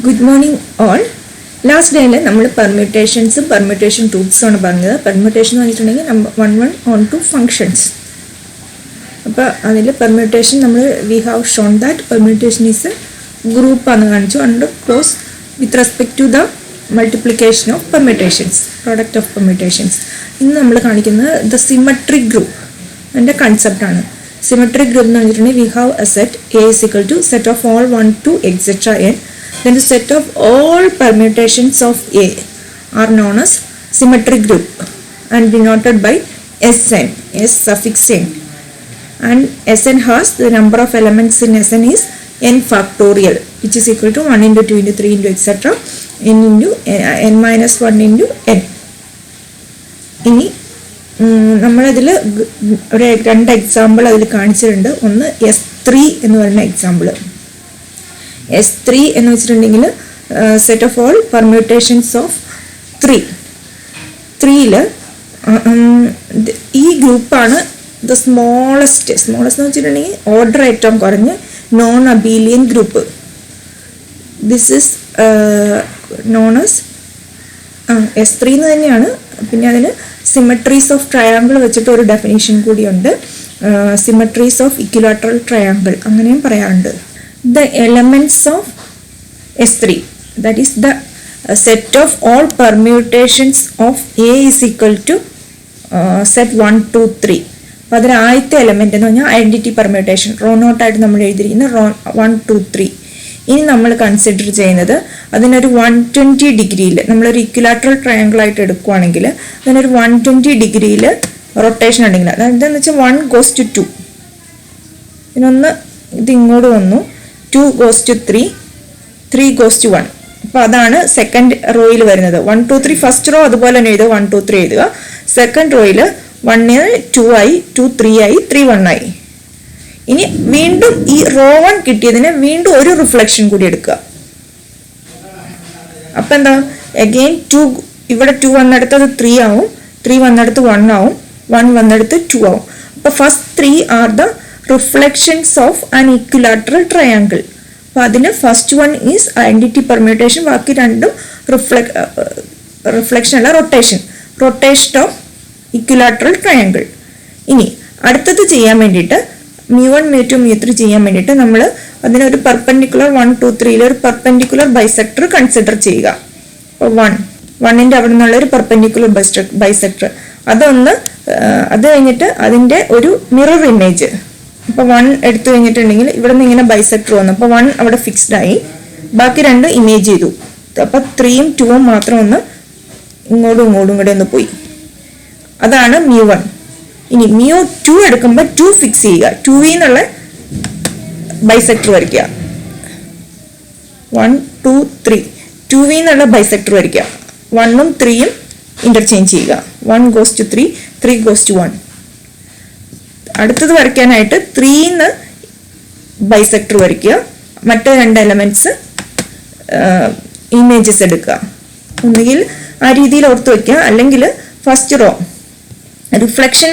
Good morning all. Last day നമ്മൾ പെർമ്യൂട്ടേഷൻസും permutation ട്രൂത്ത്സും ആണ് പറഞ്ഞത്. പെർമ്യൂട്ടേഷൻ എന്ന് പറഞ്ഞിട്ടുണ്ടെങ്കിൽ നമ്പർ 1 on to functions. അപ്പോൾ അതിൽ പെർമ്യൂട്ടേഷൻ നമ്മൾ we have shown that permutation is a group ആണെന്ന് കാണിച്ചു under close with respect to the multiplication of permutations, product of permutations. ഇന്ന് നമ്മൾ കാണിക്കുന്നത് ദ സിമെട്രിക് ഗ്രൂപ്പ് അതിൻ്റെ കൺസെപ്റ്റാണ്. Symmetric group എന്ന് പറഞ്ഞിട്ടുണ്ടെങ്കിൽ we have a set A is equal to set of all 1 to etc n. Then the set of all permutations of A are known as symmetric group and denoted by Sn, S suffix n. And Sn has the number of elements in Sn is n factorial, which is equal to 1 into 2 into 3 into etc. n into n minus 1 into n. ഇനി നമ്മളതിൽ ഒരു രണ്ട് example അതിൽ കാണിച്ചിട്ടുണ്ട്. ഒന്ന് S3 എന്ന് പറയുന്ന example. S3 എന്ന് വെച്ചിട്ടുണ്ടെങ്കിൽ set of all permutations of 3യിൽ ഈ ഗ്രൂപ്പാണ് ദ സ്മോളസ്റ്റ് എന്ന് വെച്ചിട്ടുണ്ടെങ്കിൽ ഓർഡർ ഏറ്റവും കുറഞ്ഞ് non abelian group. This is known as S3 എന്ന് തന്നെയാണ്. പിന്നെ അതിന് സിമെട്രീസ് ഓഫ് ട്രയാങ്കിൾ വെച്ചിട്ട് ഒരു ഡെഫിനേഷൻ കൂടിയുണ്ട്. സിമെട്രീസ് ഓഫ് ഇക്വിലാറ്ററൽ ട്രയാങ്കിൾ അങ്ങനെയും പറയാറുണ്ട്. The elements of S3 that is the set of all permutations of A is equal to set 1 2 3. അപ്പോൾ അതിൽ ആദ്യത്തെ എലമെന്റ് എന്ന് പറഞ്ഞാൽ ഐഡന്റിറ്റി പെർമ്യൂട്ടേഷൻ റോ നോട്ടായിട്ട് നമ്മൾ എഴുതിയിരിക്കുന്ന റോ 1 2 3. ഇനി നമ്മൾ കൺസിഡർ ചെയ്യുന്നത് അതിനൊരു 120 ഡിഗ്രിയിൽ നമ്മളൊരു ഇക്വിലാറ്ററൽ ട്രയാങ്കിൾ ആയിട്ട് എടുക്കുകയാണെങ്കിൽ അതിനൊരു 120 ഡിഗ്രിയിൽ റൊട്ടേഷൻ ഉണ്ടെങ്കിൽ അതെന്താണെന്ന് വെച്ചാൽ 1 goes to 2, ഇതിനൊന്ന് ഇത് ഇങ്ങോട്ട് വന്നു, 2 goes to 3, 3 goes to 1. അപ്പോൾ അതാണ് സെക്കൻഡ് റോയിൽ വരുന്നത്. 1 2 3 ഫസ്റ്റ് റോ അതുപോലെ തന്നെ എഴുതുക, 1 2 3 എഴുതുക. സെക്കൻഡ് റോയിൽ 1 2 ആയി, 2 3 ആയി, 3 1 ആയി. ഇനി വീണ്ടും ഈ റോ 1 കിട്ടിയതിന് വീണ്ടും ഒരു റിഫ്ലക്ഷൻ കൂടി എടുക്കുക. അപ്പൊ എന്താ, അഗെയിൻ 2 ഇവിടെ 2 വന്നെടുത്തത് 3 ആവും, 3 വന്നെടുത്ത് 1 ആവും, 1 വന്നെടുത്ത് 2 ആവും. അപ്പൊ first 3 are the reflections of an equilateral triangle. അപ്പൊ അതിന് ഫസ്റ്റ് 1 ഈസ് ഐഡന്റിറ്റി പെർമ്യൂട്ടേഷൻ, ബാക്കി രണ്ടും റിഫ്ലക്ഷൻ അല്ല റൊട്ടേഷൻ ഓഫ് ഇക്വിലാറ്ററൽ ട്രയാങ്കിൾ. ഇനി അടുത്തത് ചെയ്യാൻ വേണ്ടിയിട്ട് μ1 μ2 μ3 ചെയ്യാൻ വേണ്ടിയിട്ട് നമ്മൾ അതിനൊരു പെർപെൻഡിക്കുലർ 1 2 3 ഒരു പെർപെൻഡിക്കുലർ ബൈസെക്ടർ കൺസിഡർ ചെയ്യുക. അപ്പോൾ 1ന്റെ അവിടെ നിന്നുള്ള ഒരു പെർപെൻഡിക്കുലർ ബൈസെക്ടർ അത് കഴിഞ്ഞിട്ട് അതിന്റെ ഒരു മിറർ ഇമേജ്. അപ്പോൾ 1 എടുത്തു കഴിഞ്ഞിട്ടുണ്ടെങ്കിൽ ഇവിടെ നിന്ന് ഇങ്ങനെ ബൈസെക്ടർ വന്നു. അപ്പോൾ 1 അവിടെ ഫിക്സ്ഡ് ആയി, ബാക്കി രണ്ട് ഇമേജ് ചെയ്തു. അപ്പോൾ 3ഉം 2ഉം മാത്രം ഒന്ന് ഇങ്ങോട്ടും കൂടെ ഒന്ന് പോയി. അതാണ് μ1. ഇനി μ2 എടുക്കുമ്പോൾ 2 ഫിക്സ് ചെയ്യുക, 2 എന്നുള്ള ബൈസെക്ടർ വരയ്ക്കുക. 1 2 3 2 എന്നുള്ള ബൈസെക്ടർ വരയ്ക്കുക. 1ഉം 3ഉം ഇന്റർചേഞ്ച് ചെയ്യുക. 1 goes to 3, 3 goes to 1. അടുത്തത് വരയ്ക്കാനായിട്ട് 3 ബൈസെക്ടർ വരയ്ക്കുക. മറ്റേ രണ്ട് എലമെന്റ്സ് ഇമേജസ് എടുക്കുക. ഒന്നുകിൽ ആ രീതിയിൽ ഓർത്ത് വയ്ക്കുക, അല്ലെങ്കിൽ ഫസ്റ്റ് റോ റിഫ്ലക്ഷൻ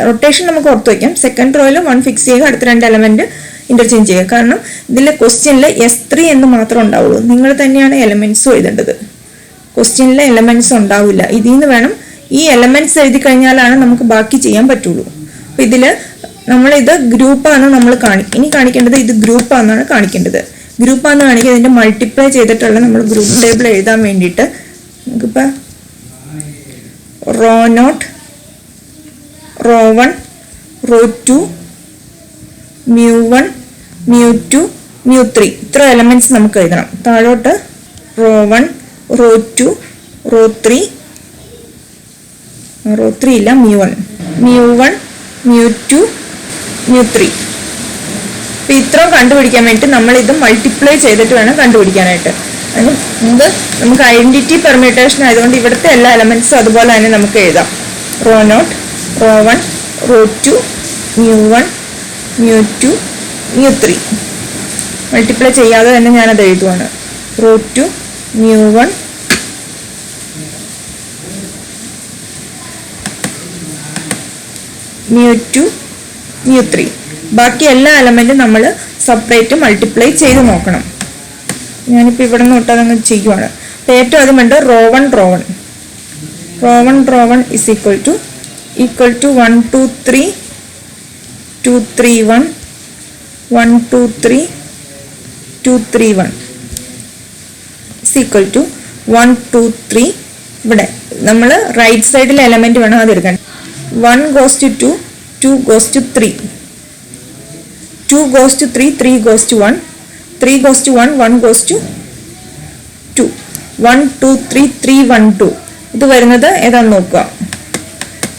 റൊട്ടേഷൻ നമുക്ക് ഓർത്ത് വയ്ക്കാം. സെക്കൻഡ് റോയിൽ 1 ഫിക്സ് ചെയ്യുക, അടുത്ത രണ്ട് എലമെന്റ് ഇന്റർചേഞ്ച് ചെയ്യുക. കാരണം ഇതിലെ ക്വസ്റ്റ്യനിൽ S3 എന്ന് മാത്രം ഉണ്ടാവുള്ളൂ. നിങ്ങൾ തന്നെയാണ് എലമെന്റ്സും എഴുതേണ്ടത്. ക്വസ്റ്റ്യനിൽ എലമെന്റ്സ് ഉണ്ടാവില്ല. ഇതിൽ നിന്ന് വേണം ഈ എലമെന്റ്സ് എഴുതി കഴിഞ്ഞാലാണ് നമുക്ക് ബാക്കി ചെയ്യാൻ പറ്റുള്ളൂ. അപ്പൊ ഇതില് നമ്മളിത് ഗ്രൂപ്പാണ് നമ്മൾ ഇനി കാണിക്കേണ്ടത്. ഇത് ഗ്രൂപ്പാണെന്നാണ് കാണിക്കേണ്ടത്. ഗ്രൂപ്പാന്ന് കാണിക്കുക. ഇതിന്റെ മൾട്ടിപ്ലൈ ചെയ്തിട്ടുള്ള നമ്മൾ ഗ്രൂപ്പ് ടേബിൾ എഴുതാൻ വേണ്ടിയിട്ട് നമുക്കിപ്പോ റോ നോട്ട് റോ 1 റോ 2 μ1 μ2 μ3 ഇത്ര എലമെന്റ്സ് നമുക്ക് എഴുതണം. താഴോട്ട് റോ 1 റോ 2 റോ 3 ഇല്ല, μ1 μ2 μ3. അപ്പൊ ഇത്ര കണ്ടുപിടിക്കാൻ വേണ്ടി നമ്മൾ ഇത് മൾട്ടിപ്ലൈ ചെയ്തിട്ട് വേണം കണ്ടുപിടിക്കാനായിട്ട്. അതിന് മുമ്പ് നമുക്ക് ഐഡന്റിറ്റി പെർമ്യൂട്ടേഷൻ ആയതുകൊണ്ട് ഇവിടുത്തെ എല്ലാ എലമെന്റ്സും അതുപോലെ തന്നെ നമുക്ക് എഴുതാം. Rho naught rho 1 rho 2 μ1 μ2 μ3 multiply ചെയ്യാതെ തന്നെ ഞാനത് എഴുതുവാണ്. റോ 2 μ1 μ2 μ3 ബാക്കി എല്ലാ എലമെന്റും നമ്മൾ സെപ്പറേറ്റ് മൾട്ടിപ്ലൈ ചെയ്ത് നോക്കണം. ഞാനിപ്പോൾ ഇവിടെ നിന്ന് തൊട്ട് അതങ്ങ് ചെയ്യുവാണ്. അപ്പോൾ ഏറ്റവും ആദ്യം വേണ്ട row one is equal to 1 2 3 2 3 1 1 2 3 2 3 1 is equal to 1 2 3. ഇവിടെ നമ്മൾ റൈറ്റ് സൈഡിൽ എലമെന്റ് വേണം അത് എടുക്കാൻ. 1 goes to 2, 2 goes to 3, 2 goes to 3, 3 goes to 1, 3 goes to 1, 1 goes to 2, 1 2 3 3 1 2. ഇത് വരുന്നത് ഏതാണെന്ന് നോക്കുക.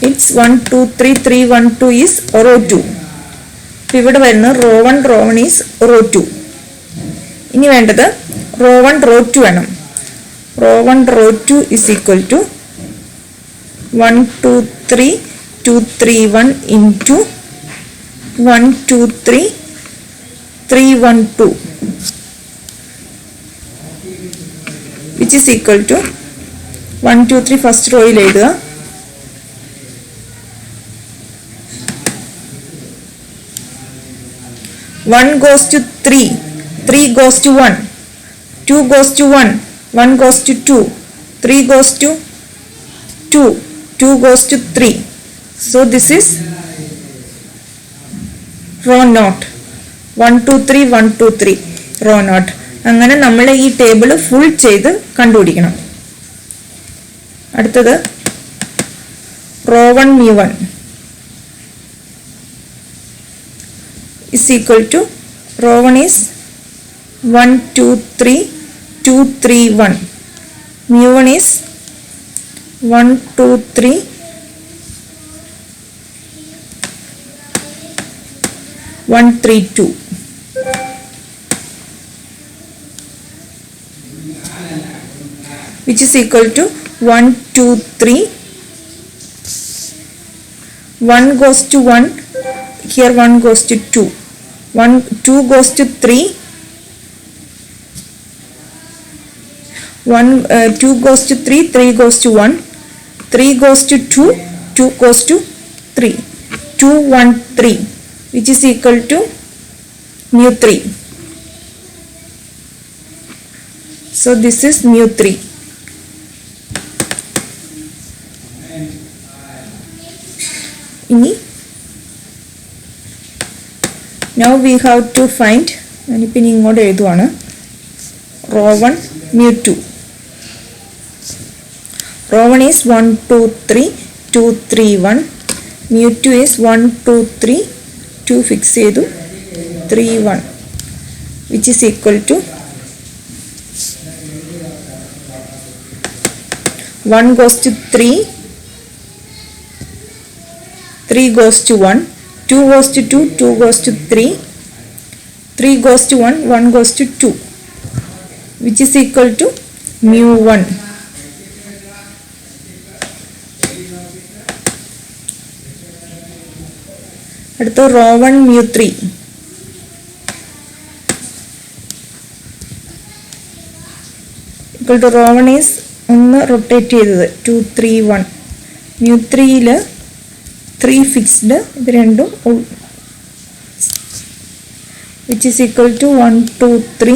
It's 1 2 3 3 1 2 is row 2. ഇവിടെ വരുന്നത് റോ 1 ഈസ് റോ 2. ഇനി വേണ്ടത് റോ 1 റോ 2 വേണം. Raw 1 rho 2 is equal to 1 2 3 2 3 1 into 1 2 3 3 1 2 which is equal to 1 2 3 first row il എഴുതുക. 1 goes to 3, 3 goes to 1, 2 goes to 1, 1 goes to 2, 3 goes to 2, 2 goes to 3. So this is row naught. 1 2 3 1 2 3 row naught. അങ്ങനെ നമ്മൾ ഈ table full ചെയ്ത് കണ്ടുപിടിക്കണം. അടുത്തത് raw 1 mu 1 is equal to row 1 is 1 2 3 2 3 1. mu 1 is 1 2 3 1 3 2. which is equal to 1 2 3. 1 goes to 1, here 1 goes to 2, 2 goes to 3, 2 goes to 3, 3 goes to 1, 3 goes to 2, 2 goes to 3, 2 1 3, which is equal to mu 3. So this is mu 3. Now we have to find ഞാനിപ്പോൾ ഇങ്ങോട്ട് എഴുതുവാണ് row 1 mu 2. Row 1 is 1 2 3 2 3 1. mu 2 is 1 2 3 2 fix ചെയ്തു 3 1 which is equal to 1 goes to 3, 3 goes to 1, 2 goes to 2, 2 goes to 3, 3 goes to 1, 1 goes to 2, which is equal to mu 1. അടുത്ത row 1 mu 3. equal to row 1 is ഒന്ന് rotate ചെയ്തത് 2 3 1. mu 3ൽ 3 fixed, ഇത് രണ്ടും which is equal to 1 2 3.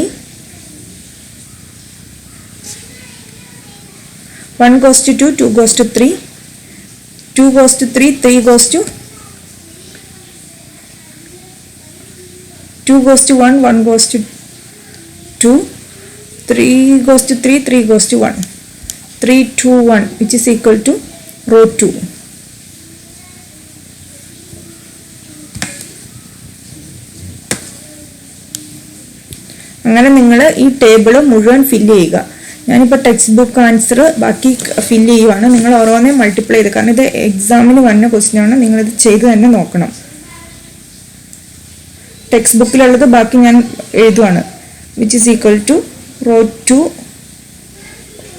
1 goes to 2, 2 goes to 3, 2 goes to 3, 3 goes to 2 goes to 1, 1 goes to 2, 3 goes to 3, 3 goes to 1, 3 2 1, which is equal to row 2. അങ്ങനെ നിങ്ങൾ ഈ table മുഴുവൻ fill ചെയ്യുക. ഞാനിപ്പോൾ ടെക്സ്റ്റ് ബുക്ക് ആൻസർ ബാക്കി fill ചെയ്യുവാണ്. നിങ്ങൾ ഓരോന്നേ multiply ചെയ്ത്, കാരണം ഇത് എക്സാമിന് വന്ന ക്വസ്റ്റ്യൻ ആണ്, നിങ്ങളിത് ചെയ്ത് തന്നെ നോക്കണം. ടെക്സ്റ്റ് ബുക്കിലുള്ളത് ബാക്കി ഞാൻ എഴുതുവാണ്. Which is equal to rho 2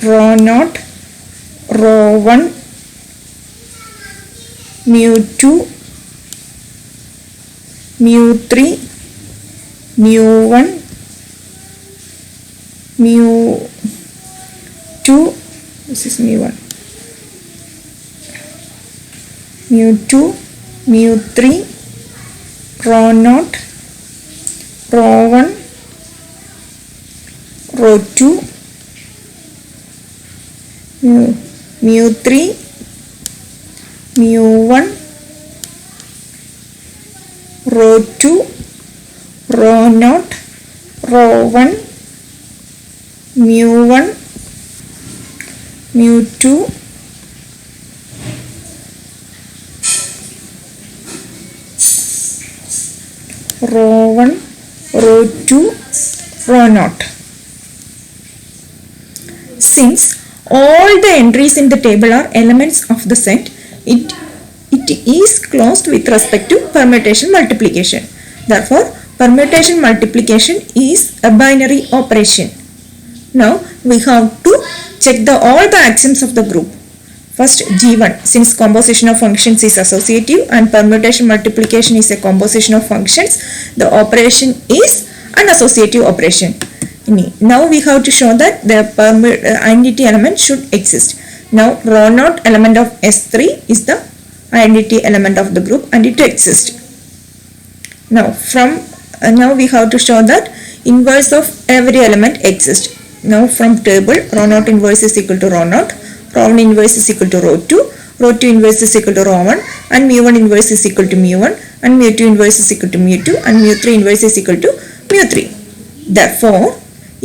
rho naught rho 1 mu 2 mu 3 mu 1 mu 2, this is mu 1, mu 2 mu 3 row naught row 1 row row 2, mu3, mu1, row 2, row 0, row 1, mu1, mu2, row 1, row 2, row 0. Since all the entries in the table are elements of the set, it is closed with respect to permutation multiplication. Therefore, permutation multiplication is a binary operation. Now, we have to check all the axioms of the group. First, G1, since composition of functions is associative and permutation multiplication is a composition of functions, the operation is an associative operation. Now we have to show that the identity element should exist. Now row 0 element of S3 is the identity element of the group and it exists. Now we have to show that inverse of every element exists. Now from table, row 0 inverse is equal to row 0, row 1 inverse is equal to row 2, row 2 inverse is equal to row 1, and mu1 inverse is equal to mu1, and mu2 inverse is equal to mu2, and mu3 inverse is equal to mu3. Therefore,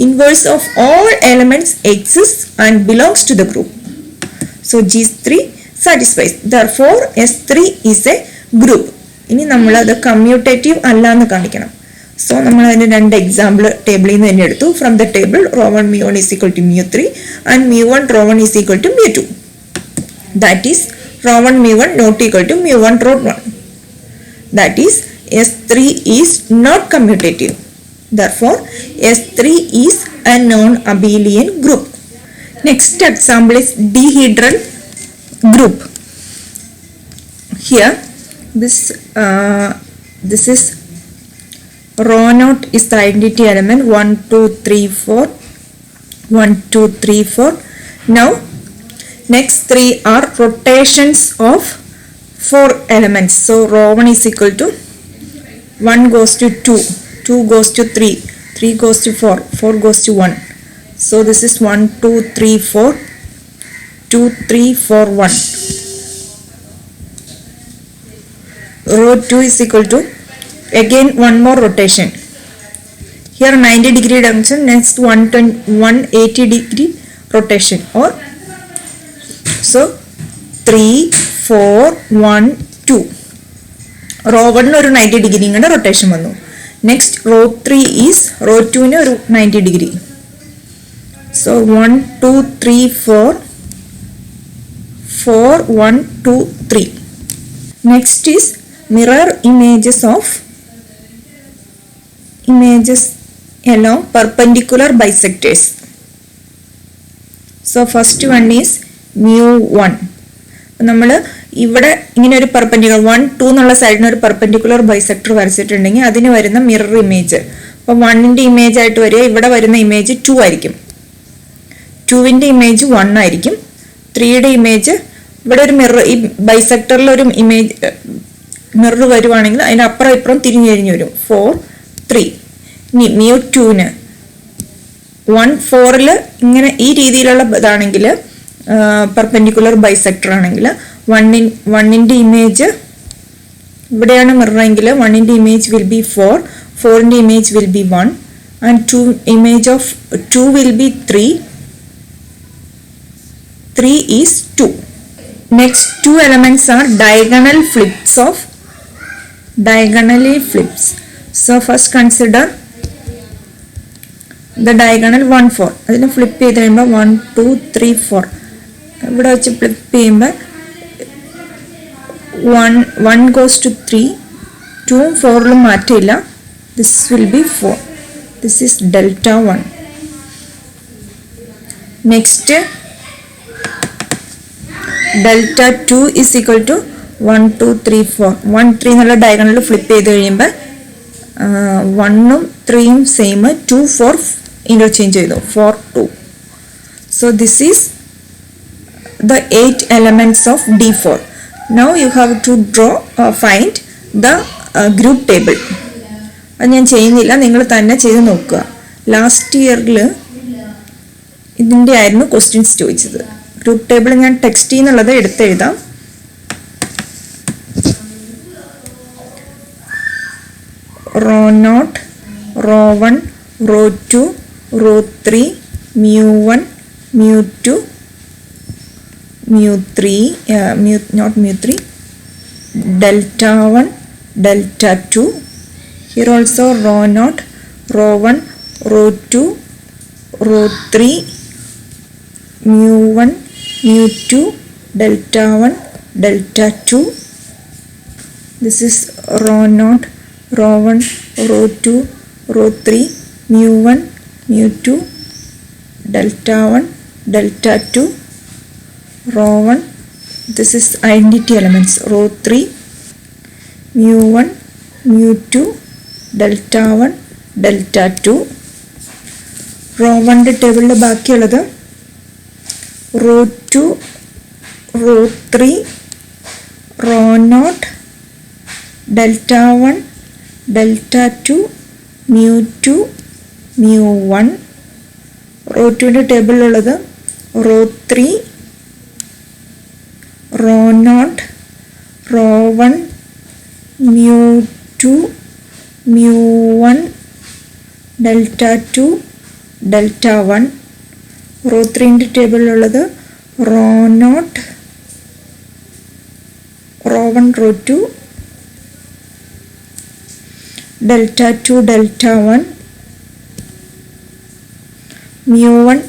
inverse of all elements exists and belongs to the group. So G3 satisfies. Therefore, S3 is a group. ഇനി നമ്മൾ അത് commutative അല്ല എന്ന് കാണിക്കണം. So നമ്മൾ അതിന് രണ്ട് example ടേബിളിൽ നിന്ന് തന്നെ എടുത്തു. From the table row 1 mu1 is equal to mu3 and mu1 row 1 is equal to mu2. That is row 1 mu1 not equal to mu1 row 1. That is S3 is not commutative. Therefore, S3 is a non-abelian group. Next example is dihedral group. Here, this is row 0 is the identity element 1, 2, 3, 4. 1, 2, 3, 4. Now, next three are rotations of 4 elements. So, row 1 is equal to 1 goes to 2. 2 goes to 3, 3 goes to 4, 4 goes to 1. So this is 1, 2, 3, 4, 2, 3, 4, 1. Row 2 is equal to, again one more rotation. Here 90 degree rotation, next 180 degree rotation. Or so 3, 4, 1, 2. Row 1 ഒരു 90 degree rotation വന്നു. Next row 3 is row 2 in 90 degree. So 1, 2, 3, 4, 4, 1, 2, 3. Next is mirror images along perpendicular bisectors. So first one is mu1. നമ്മൾ ഇവിടെ ഇങ്ങനെ ഒരു perpendicular 1, 2 എന്നുള്ള സൈഡിന് ഒരു perpendicular bisector വരച്ചിട്ടുണ്ടെങ്കിൽ അതിന് വരുന്ന മിറർ ഇമേജ്, അപ്പോൾ 1ന്റെ ഇമേജ് ആയിട്ട് വരിക, ഇവിടെ വരുന്ന ഇമേജ് 2 ആയിരിക്കും, 2ന്റെ ഇമേജ് 1 ആയിരിക്കും, 3യുടെ ഇമേജ് ഇവിടെ ഒരു മിറർ, ഈ ബൈസെക്ടറിൽ ഒരു ഇമേജ് മിറർ വരുവാണെങ്കിൽ അതിൻ്റെ അപ്പുറം ഇപ്പുറം തിരിഞ്ഞു വരും 4, 3. ഇനി mu2ന് 1, 4ൽ ഇങ്ങനെ ഈ രീതിയിലുള്ള ഇതാണെങ്കിൽ പെർപെൻഡിക്കുലർ ബൈസെക്ടർ ആണെങ്കിൽ 1ന്റെ ഇമേജ് ഇവിടെയാണ് മിറർ എങ്കിൽ 1ന്റെ ഇമേജ് വിൽ ബി 4, 4ന്റെ image will be 1 and 2 image of 2 will be 3 is 2. Next two elements are diagonally flips. So first consider the diagonal 1, 4. അതിനെ ഫ്ലിപ്പ് ചെയ്ത് കഴിയുമ്പോൾ 1, 2, 3, 4 ഇവിടെ വെച്ച് ഫ്ലിപ്പ് ചെയ്യുമ്പോൾ 1 goes to 3, 2 4ലും മാറ്റില്ല, this will be 4. This is delta 1. Next delta 2 is equal to 1, 2, 3, 4. 1, 3 എന്നുള്ള diagonal flip ചെയ്ത് കഴിയുമ്പോൾ 1ഉം 3ഉം സെയിം, 2, 4 ഇന്റർചേഞ്ച് ചെയ്തു, 4, 2. So this is the 8 elements of D4. Now you have to find the group table. അത് ഞാൻ ചെയ്യുന്നില്ല, നിങ്ങൾ തന്നെ ചെയ്ത് നോക്കുക. ലാസ്റ്റ് ഇയറിൽ ഇതിൻ്റെ ആയിരുന്നു ക്വസ്റ്റ്യൻസ് ചോദിച്ചത്. ഗ്രൂപ്പ് ടേബിൾ ഞാൻ ടെക്സ്റ്റ് എന്നുള്ളത് എടുത്തെഴുതാം. Rho naught, rho 1, rho 2, rho 3, mu1, mu2, mu3, not mu3, delta 1, delta 2. Here also row naught, row 1, row 2, row 3, mu1, mu2, delta 1, delta 2. This is row naught, row 1, row 2, row 3, mu1, mu2, delta 1, delta 2, row 1. This is identity elements, row 3, mu1, mu2, delta 1, delta 2. row 1 ടേബിളിൽ ബാക്കിയുള്ളത് row 2, row 3, row naught, delta 1, delta 2, mu2, mu1. row 2 ടേബിളിലുള്ളത് row 3, row naught, row 1, mu2, mu1, delta 2, delta 1. row 3 ടേബിളിലുള്ളത് row naught, row 1, row 2, delta 2, delta 1, mu1,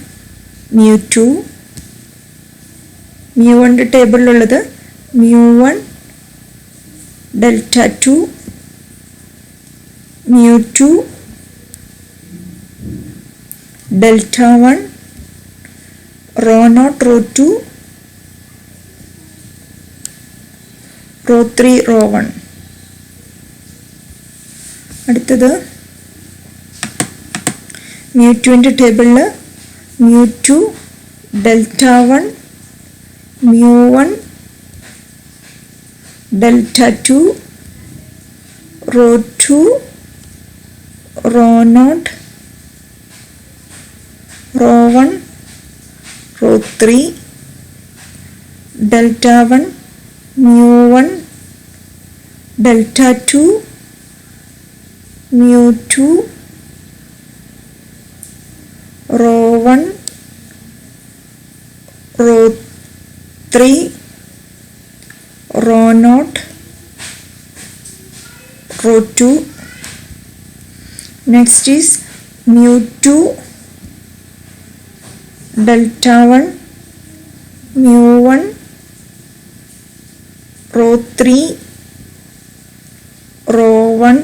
mu2. mu1 ടേബിളിലുള്ളത് mu1, delta 2, mu2, delta 1, row naught, row 2, row 3, row 1. അടുത്തത് mu2 ടേബിളിൽ mu2, delta 1, mu1, delta 2, row 2, row naught, row 1, row 3, delta 1, mu1, delta 2, mu2, row 1, row 3, row naught, row 2. next is mu2, delta 1, mu1, row 3, row 1,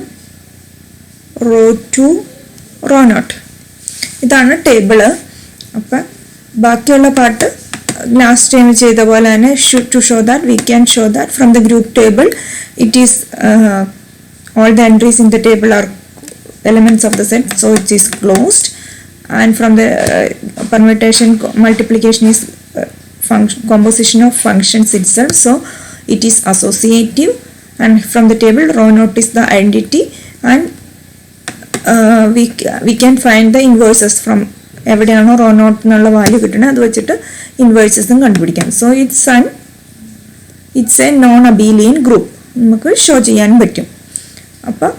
row 2, row naught. ഇതാണ് table. അപ്പം ബാക്കിയുള്ള part last time ചെയ്ത പോലെ തന്നെ to show that we can show that from the group table it is all the entries in the table are elements of the set, so it is closed. And from the permutation, multiplication is composition of functions itself, so it is associative. And from the table, row naught is the identity, and we can find the inverses from എവിടെയാണോ raw not എന്നുള്ള value കിട്ടുന്നത് അത് വെച്ചിട്ട് ഇൻവേഴ്സസും കണ്ടുപിടിക്കാം. So it's A non abelian group നമുക്ക് show ചെയ്യാൻ പറ്റും. അപ്പം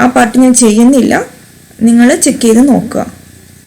ആ പാർട്ട് ഞാൻ ചെയ്യുന്നില്ല, നിങ്ങൾ ചെക്ക് ചെയ്ത് നോക്കുക.